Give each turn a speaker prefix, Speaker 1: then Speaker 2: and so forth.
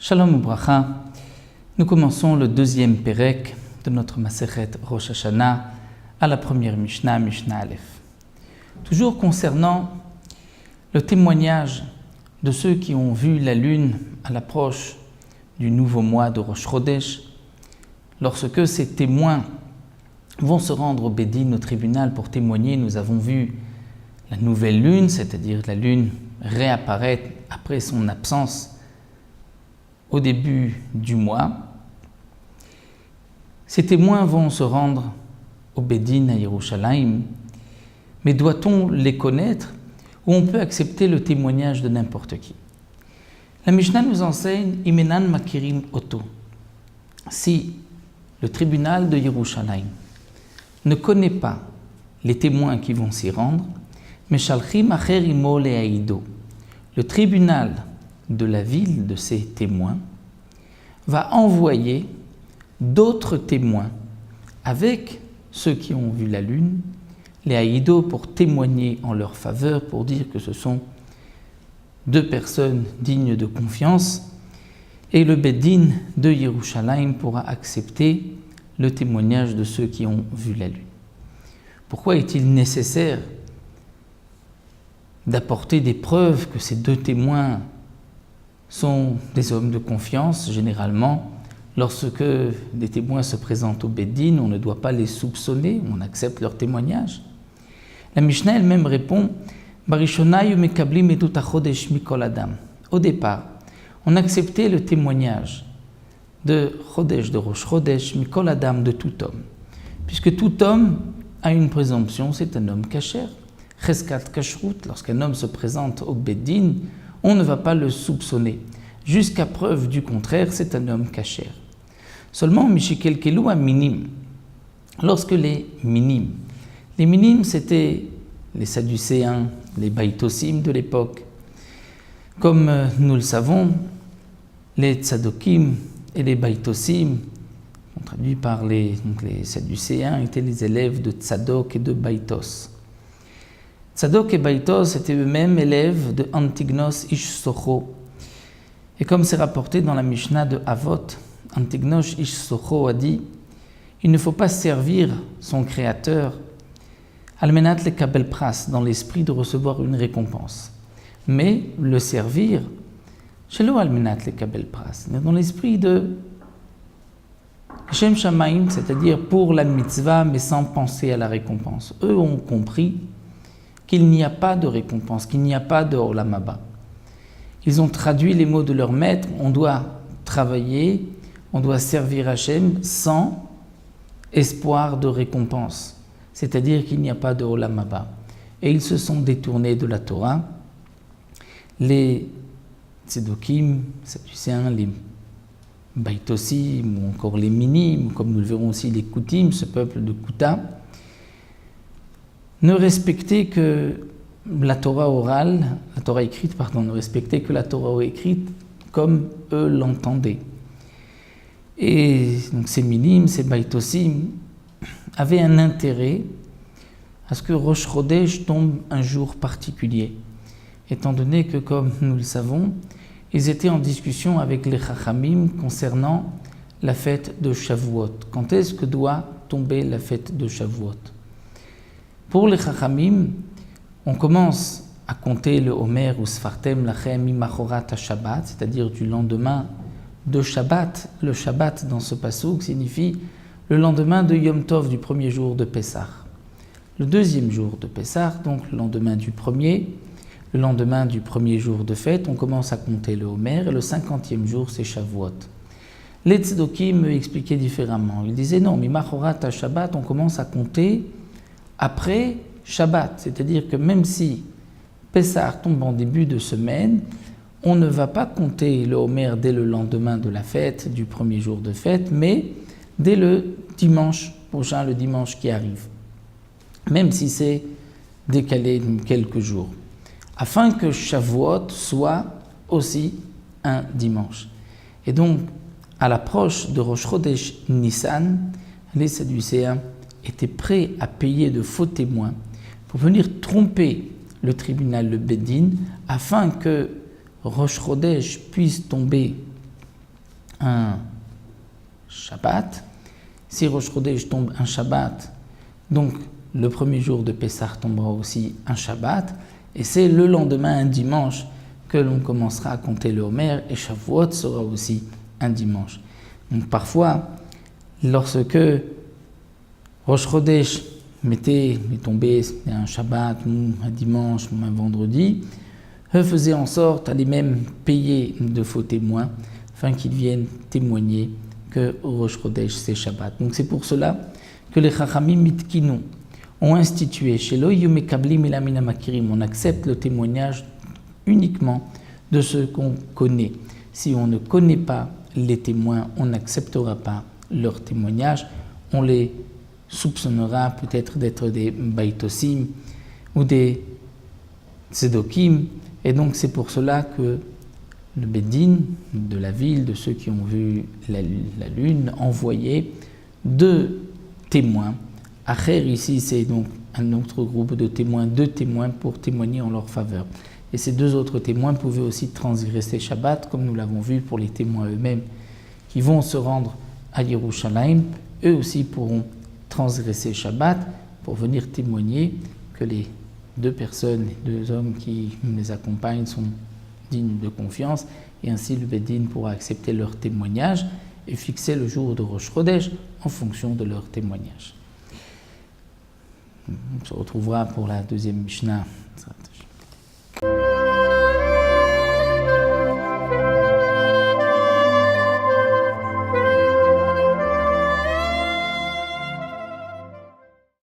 Speaker 1: Shalom Ubracha, nous commençons le deuxième Pérek de notre Masechet Rosh Hashanah à la première Mishnah, Mishnah Aleph. Toujours concernant le témoignage de ceux qui ont vu la lune à l'approche du nouveau mois de Rosh Chodesh, lorsque ces témoins vont se rendre au Bédine, au tribunal, pour témoigner, nous avons vu la nouvelle lune, c'est-à-dire la lune réapparaître après son absence au début du mois. Ces témoins vont se rendre au Bédine à Yerushalayim, mais doit-on les connaître ou on peut accepter le témoignage de n'importe qui? La Mishnah nous enseigne Imenan Makirim Oto. Si le tribunal de Yerushalayim ne connaît pas les témoins qui vont s'y rendre, Meshalchim Acher Imo Le'aido, le tribunal de la ville de ces témoins va envoyer d'autres témoins avec ceux qui ont vu la lune, les haïdos, pour témoigner en leur faveur, pour dire que ce sont deux personnes dignes de confiance, et le Bédine de Yerushalayim pourra accepter le témoignage de ceux qui ont vu la lune. Pourquoi est-il nécessaire d'apporter des preuves que ces deux témoins sont des hommes de confiance? Généralement, lorsque des témoins se présentent au Bédine, on ne doit pas les soupçonner, on accepte leur témoignage. La Mishnah elle-même répond au départ, on acceptait le témoignage de Chodesh, de Rosh Chodesh, Mikol Adam, de tout homme, puisque tout homme a une présomption, c'est un homme kasher. Cheskat kashrut, lorsqu'un homme se présente au Bédine, on ne va pas le soupçonner. Jusqu'à preuve du contraire, c'est un homme kasher. Seulement, Mishikel Kelou a minim. Lorsque les minim, c'était les Sadducéens, les Baïtosim de l'époque. Comme nous le savons, les Tzadokim et les Baïtosim, traduits par les Sadducéens, étaient les élèves de Tzadok et de Baïtos. Tzadok et Baïtos étaient eux-mêmes élèves de Antignos Ish Socho. Et comme c'est rapporté dans la Mishnah de Avot, Antignos Ish Socho a dit « Il ne faut pas servir son créateur Almenat le Kabel Pras, dans l'esprit de recevoir une récompense, mais le servir Shelo Almenat le Kabel Pras, dans l'esprit de Shem Shamaim, c'est-à-dire pour la mitzvah, mais sans penser à la récompense. » Eux ont compris qu'il n'y a pas de récompense, qu'il n'y a pas de Olam Haba. Ils ont traduit les mots de leur maître, on doit travailler, on doit servir Hachem sans espoir de récompense, c'est-à-dire qu'il n'y a pas de Olam Haba. Et ils se sont détournés de la Torah. Les Tzedokim, Sadducéens, les Baïtosim, ou encore les Minim, comme nous le verrons aussi les Koutim, ce peuple de Kouta, ne respectaient que la Torah orale, la Torah écrite, ne respectaient que la Torah écrite comme eux l'entendaient. Et donc ces minim, ces baïtosim, avaient un intérêt à ce que Rosh Chodesh tombe un jour particulier, étant donné que, comme nous le savons, ils étaient en discussion avec les Chachamim concernant la fête de Shavuot. Quand est-ce que doit tomber la fête de Shavuot? Pour les Chachamim, on commence à compter le Homer ou Sfartem lachem imachorat ha-Shabbat, c'est-à-dire du lendemain de Shabbat. Le Shabbat dans ce passouk signifie le lendemain de Yom Tov, du premier jour de Pessah. Le deuxième jour de Pessah, donc le lendemain du premier jour de fête, on commence à compter le Homer, et le 50e jour c'est Shavuot. Les Tzedokim expliquaient différemment. Ils disaient non, imachorat ha-Shabbat, on commence à compter après Shabbat, c'est-à-dire que même si Pessah tombe en début de semaine, on ne va pas compter le Homer dès le lendemain de la fête, du premier jour de fête, mais dès le dimanche prochain, le dimanche qui arrive, même si c'est décalé de quelques jours, afin que Shavuot soit aussi un dimanche. Et donc, à l'approche de Rosh Chodesh Nissan, les Sadducéens étaient prêts à payer de faux témoins pour venir tromper le tribunal, le Bédine, afin que Rosh Chodesh puisse tomber un Shabbat. Si Rosh Chodesh tombe un Shabbat, donc le premier jour de Pessah tombera aussi un Shabbat, et c'est le lendemain, un dimanche, que l'on commencera à compter le Homer, et Shavuot sera aussi un dimanche. Donc parfois, lorsque Rosh Chodesh est tombé un Shabbat, ou un dimanche, ou un vendredi, eux faisaient en sorte à les mêmes payer de faux témoins, afin qu'ils viennent témoigner que Rosh Chodesh c'est Shabbat. Donc c'est pour cela que les Chachamim Mitkinu ont institué chez l'Oyum Mekablim Elamina Makirim, on accepte le témoignage uniquement de ceux qu'on connaît. Si on ne connaît pas les témoins, on n'acceptera pas leur témoignage, on les soupçonnera peut-être d'être des Baitosim ou des Tzedokim, et donc c'est pour cela que le Bédine de la ville, de ceux qui ont vu la lune, envoyait 2 témoins. Acher, ici, c'est donc un autre groupe de témoins, 2 témoins pour témoigner en leur faveur. Et ces 2 autres témoins pouvaient aussi transgresser Shabbat, comme nous l'avons vu pour les témoins eux-mêmes qui vont se rendre à Yerushalayim. Eux aussi pourront transgresser Shabbat pour venir témoigner que les 2 personnes, les 2 hommes qui les accompagnent sont dignes de confiance, et ainsi le Bédine pourra accepter leur témoignage et fixer le jour de Rosh Chodesh en fonction de leur témoignage. On se retrouvera pour la deuxième Mishnah